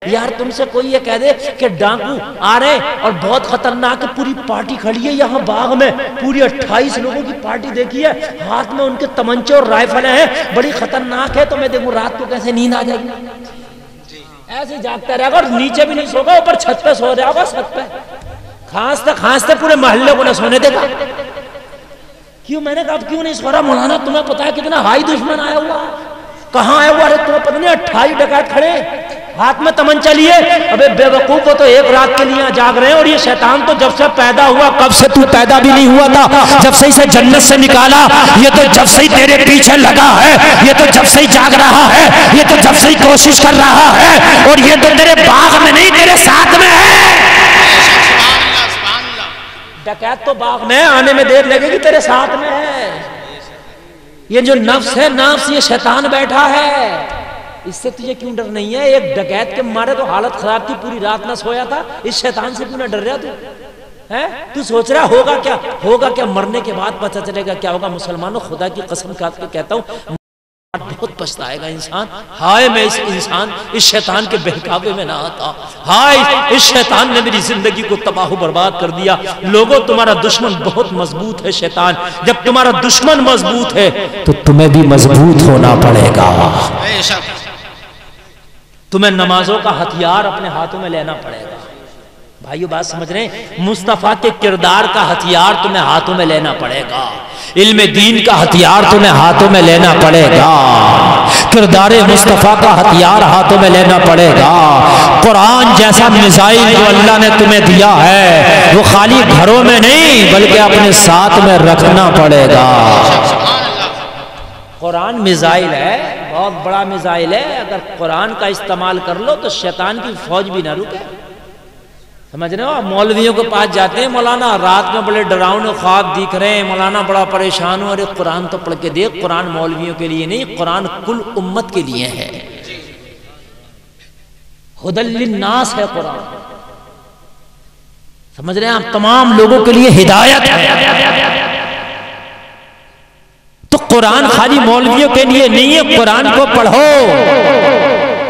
यार तुमसे कोई ये कह दे कि डाकू आ रहे और बहुत खतरनाक है, पूरी पार्टी खड़ी है यहाँ बाग में, पूरी 28 लोगों की पार्टी देखी है, हाथ में उनके तमंचे और राइफलें हैं, बड़ी खतरनाक है, तो मैं देखूं रात को कैसे नींद आ जाएगी। ऐसे जागता रहेगा और नीचे भी नहीं सोगा, ऊपर छत पे सो रहा होगा, छत पे खांसते खांसते पूरे मोहल्ले को ना सोने देगा। क्यों? मैंने कहा क्यों नहीं सो रहा मौलाना? तुम्हें पता है कितना हाई दुश्मन आया हुआ? कहाँ आया हुआ? अरे तुम्हें पता नहीं 28 डकैत खड़े हाथ में तमंचा लिए। अबे बेवकूफ, तो एक रात के लिए जाग रहे हैं, और ये शैतान तो जब से पैदा हुआ, कब से तू पैदा भी नहीं हुआ था, जब से इसे जन्नत से निकाला, ये तो जब से ही तेरे पीछे लगा है, ये तो जब से ही जाग रहा है, ये तो जब से ही कोशिश कर रहा है, और ये तो तेरे बाग में नहीं तेरे साथ में है। डकैत तो बाग में आने में देर लगेगी, तेरे साथ में है। ये जो नफ्स है, नफ्स, ये शैतान बैठा है, इससे तुझे क्यों डर नहीं है? एक डकैत के मारे तो हालत खराब थी, पूरी रात ना सोया था, इस शैतान से क्यों ना डर रहा तू? है तू सोच रहा होगा क्या? होगा क्या? मरने के बाद पता चलेगा क्या होगा। मुसलमानों, खुदा की कसम खा के कहता हूँ, बहुत पछताएगा इंसान। हाय मैं इस इंसान, इस शैतान के बहकावे में ना आता। हाय इस शैतान ने मेरी जिंदगी को तबाह बर्बाद कर दिया। लोगों, तुम्हारा दुश्मन बहुत मजबूत है शैतान। जब तुम्हारा दुश्मन मजबूत है तो तुम्हें भी मजबूत होना पड़ेगा। तुम्हें नमाजों का हथियार अपने हाथों में लेना पड़ेगा। भाइयों बात समझ रहे हैं? मुस्तफा के किरदार का हथियार तुम्हें हाथों में लेना पड़ेगा। इल्म दीन का हथियार तुम्हें हाथों में लेना पड़ेगा। किरदार मुस्तफा का हथियार हाथों में लेना पड़ेगा। कुरान जैसा मिसाइल जो अल्लाह ने तुम्हें दिया है, वो खाली घरों में नहीं बल्कि अपने साथ में रखना पड़ेगा। कुरान मिसाइल है, बहुत बड़ा मिसाइल है। अगर कुरान का इस्तेमाल कर लो तो शैतान की फौज भी ना रुके। समझ रहे हो? मौलवियों के पास जाते हैं, मौलाना रात में बड़े डरावने ख्वाब दिख रहे हैं, मौलाना बड़ा परेशान हो। अरे कुरान तो पढ़ के देख, कुरान मौलवियों के लिए नहीं, कुरान कुल उम्मत के लिए है। हुदल लिन्नास है कुरान। समझ रहे हैं आप? तमाम लोगों के लिए हिदायत है। तो कुरान खाली मौलवियों के लिए नहीं है, कुरान को पढ़ो।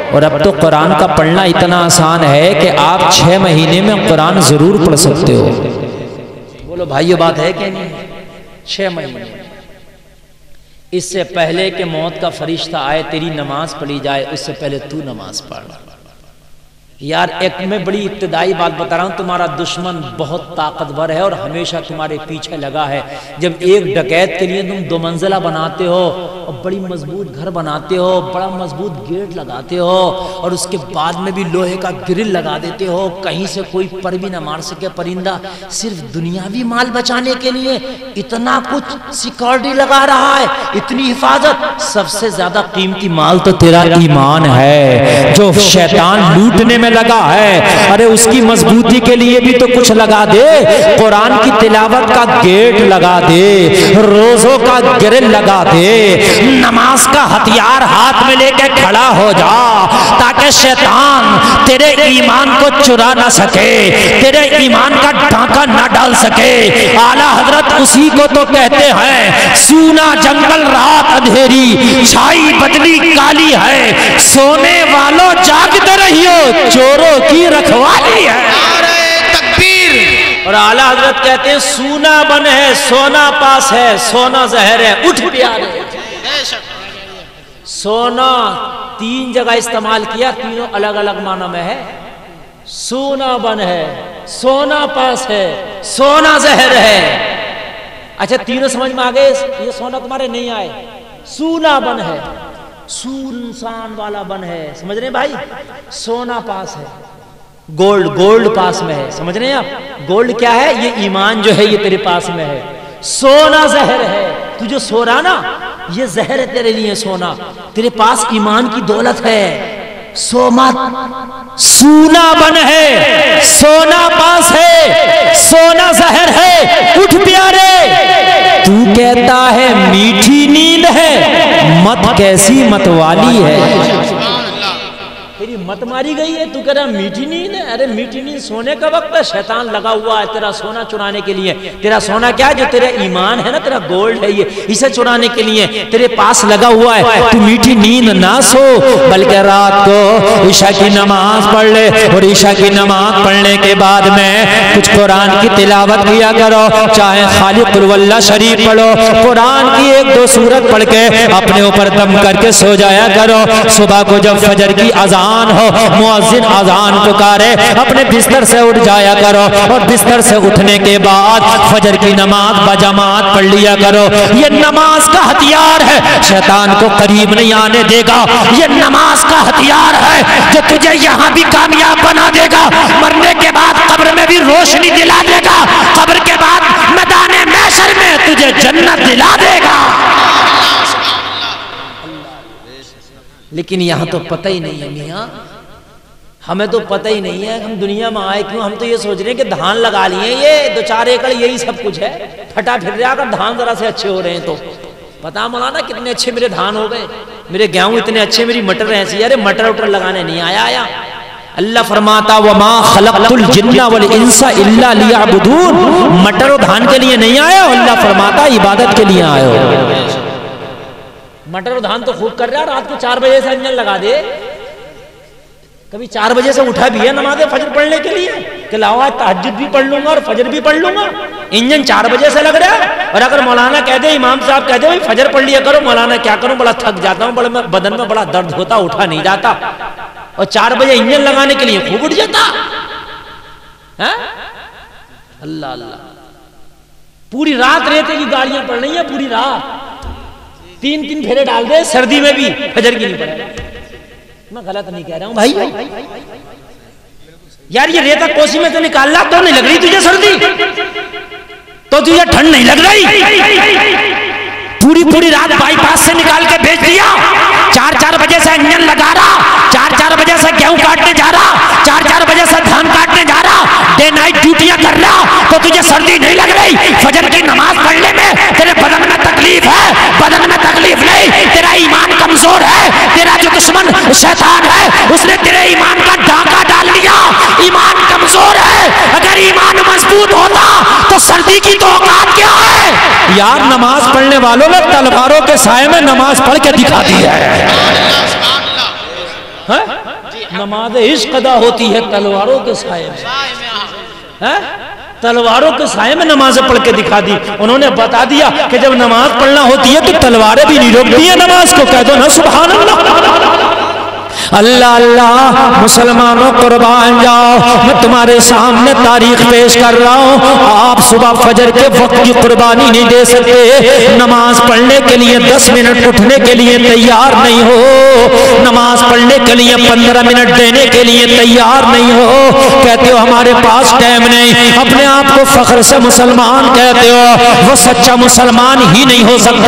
और अब तो कुरान का पढ़ना इतना आसान है कि आप 6 महीने में कुरान जरूर पढ़ सकते हो। बोलो भाइयों, बात है कि नहीं? 6 महीने। इससे पहले कि मौत का फरिश्ता आए, तेरी नमाज पढ़ी जाए, उससे पहले तू नमाज पढ़। यार एक मैं बड़ी इब्तिदाई बात बता रहा हूं, तुम्हारा दुश्मन बहुत ताकतवर है और हमेशा तुम्हारे पीछे लगा है। जब एक डकैत के लिए तुम 2 मंजिला बनाते हो और बड़ी मजबूत घर बनाते हो, बड़ा मजबूत गेट लगाते हो, और उसके बाद में भी लोहे का ग्रिल लगा देते हो, कहीं से कोई पर भी ना मार सके परिंदा, सिर्फ दुनियावी माल बचाने के लिए इतना कुछ सिक्योरिटी लगा रहा है, इतनी हिफाजत। सबसे ज्यादा कीमती माल तो तेरा ईमान है, जो शैतान लूटने में लगा है। अरे उसकी मजबूती के लिए भी तो कुछ लगा दे। कुरान की तिलावत का गेट लगा दे, रोजों का ग्रिल लगा दे, नमाज का हथियार हाथ में लेके खड़ा हो जा, ताकि शैतान तेरे ईमान को चुरा ना सके, तेरे ईमान का डांका ना डाल सके। आला हजरत उसी को तो कहते हैं, सूना जंगल रात अंधेरी, छाई बदली काली है, सोने वालों जागते रहियो, चोरों की रखवाली है। तकबीर। और आला हजरत कहते हैं, सूना बन है, सोना पास है, सोना जहर है, उठ प्यारे। सोना 3 जगह इस्तेमाल किया, तीनों अलग अलग माना में है। सोना बन है, सोना पास है, सोना जहर है। अच्छा तीनों समझ में आ गए? ये सोना तुम्हारे नहीं आए। सूना बन है, सुनसान वाला बन है, समझ रहे हैं भाई? सोना पास है, गोल्ड, गोल्ड पास में है, समझ रहे हैं आप? गोल्ड क्या है? ये ईमान जो है ये तेरे पास में है। सोना जहर है, तू जो सो रहा ना, ये जहर है तेरे लिए सोना, तेरे पास ईमान की दौलत है। सो मत, सूना बन है, सोना पास है, सोना जहर है, उठ प्यारे। तू कहता है मीठी नींद है, मत कैसी मतवाली है। तेरी मत मारी गई है, तू कह रहा मीठी नींद है। अरे मीठी नींद सोने का वक्त है, शैतान लगा हुआ है तेरा सोना चुराने के लिए। तेरा सोना क्या है? जो तेरा ईमान है ना, तेरा गोल्ड है, ये इसे चुराने के लिए तेरे पास लगा हुआ है। तू मीठी नींद ना सो, बल्कि रात को ईशा की नमाज पढ़ ले, और ईशा की नमाज पढ़ने के बाद में कुछ कुरान की तिलावत किया करो, चाहे खाली कुल वल्लाह शरीफ पढ़ो, कुरान की 1-2 सूरत पढ़ के अपने ऊपर दम करके सो जाया करो। सुबह को जब फजर की अजान हो, मुअज्जिन अजान पुकारे, अपने बिस्तर से उठ जाया करो, और बिस्तर से उठने के बाद फजर की नमाज बजमात पढ़ लिया करो। ये नमाज का हथियार है, शैतान को करीब नहीं आने देगा। ये नमाज का हथियार है जो तुझे यहाँ भी कामयाब बना देगा, मरने के बाद कब्र में भी रोशनी दिला देगा, कब्र के बाद मैदान महशर में तुझे जन्नत दिला देगा। लेकिन यहाँ तो पता ही नहीं है मियाँ, हमें तो पता ही नहीं है हम दुनिया में आए क्यों। हम तो ये सोच रहे हैं कि धान लगा लिए, ये 2-4 एकड़ यही सब कुछ है, फटा फिर रहा, अगर धान जरा से अच्छे हो रहे हैं तो पता मौलाना कितने अच्छे मेरे धान हो गए, मेरे गेहूं इतने अच्छे, मेरी मटर ऐसी। अरे मटर उटर लगाने नहीं आया। अल्लाह फरमाता वमा खलक़तुल जिन्ना वल इंसा इल्ला लियअबुदून, मटर और धान के लिए नहीं आया, अल्लाह फरमाता इबादत के लिए आयो। मटर और धान तो खूब कर रहा है, रात को 4 बजे से इंजन लगा दे, कभी 4 बजे से उठा भी है नमाज फजर पढ़ने के लिए कि लाओ आज तहज्जुद भी पढ़ लूंगा और फजर भी पढ़ लूंगा। इंजन 4 बजे से लग रहा है, और अगर मौलाना कह दे, इमाम साहब कह दे भाई फजर पढ़ लिया करो, मौलाना क्या करूं, बड़ा थक जाता हूं, बड़ा बदन में बड़ा दर्द होता, उठा नहीं जाता, और 4 बजे इंजन लगाने के लिए खूब उठ जाता है। अल्लाह अल्लाह, पूरी रात रेते की गाड़ियां पड़ रही है, पूरी रात 3-3 फेरे डाल दे, सर्दी में भी फजर की नहीं पड़ेगा। मैं गलत नहीं कह रहा हूं भाई। यार ये रेता कोसी में तो निकाल ला, तो नहीं लग रही तुझे सर्दी, तो तुझे ठंड नहीं लग रही। पूरी रात बाईपास से निकाल के भेज दिया, 4-4 बजे से इंजन लगा रहा, 4-4 बजे से गेहूं काटने जा रहा, 4-4 बजे से धान काटने जा रहा, डे नाइट ड्यूटियां कर रहा, तो तुझे सर्दी नहीं लग रही। फजर की नमाज पढ़ने में तेरे बदन में तकलीफ है, बदन में तकलीफ नहीं, तेरा ईमान कमजोर है, तेरा जो दुश्मन शैतान है उसने तेरे ईमान का डाका डाल लिया, ईमान कमजोर है। अगर ईमान मजबूत होता तो सर्दी की तो औकात क्या है। यार नमाज पढ़ने वालों ने तलवारों के साए में नमाज पढ़ के दिखा दी है। नमाज इश्क अदा होती है तलवारों के साए में, तलवारों के साए में नमाज पढ़ के दिखा दी। उन्होंने बता दिया कि जब नमाज पढ़ना होती है तो तलवारें भी नहीं रोकती है नमाज को। कह दो ना सुभान अल्लाह। अल्लाह अल्लाह, मुसलमानों कुर्बान जाओ, मैं तुम्हारे सामने तारीख पेश कर रहा हूँ। आप सुबह फजर के वक्त की कुर्बानी नहीं दे सकते, नमाज पढ़ने के लिए 10 मिनट उठने के लिए तैयार नहीं हो, नमाज पढ़ने के लिए 15 मिनट देने के लिए तैयार नहीं हो, कहते हो हमारे पास टाइम नहीं, अपने आप को फख्र से मुसलमान कहते हो, वो सच्चा मुसलमान ही नहीं हो सकता।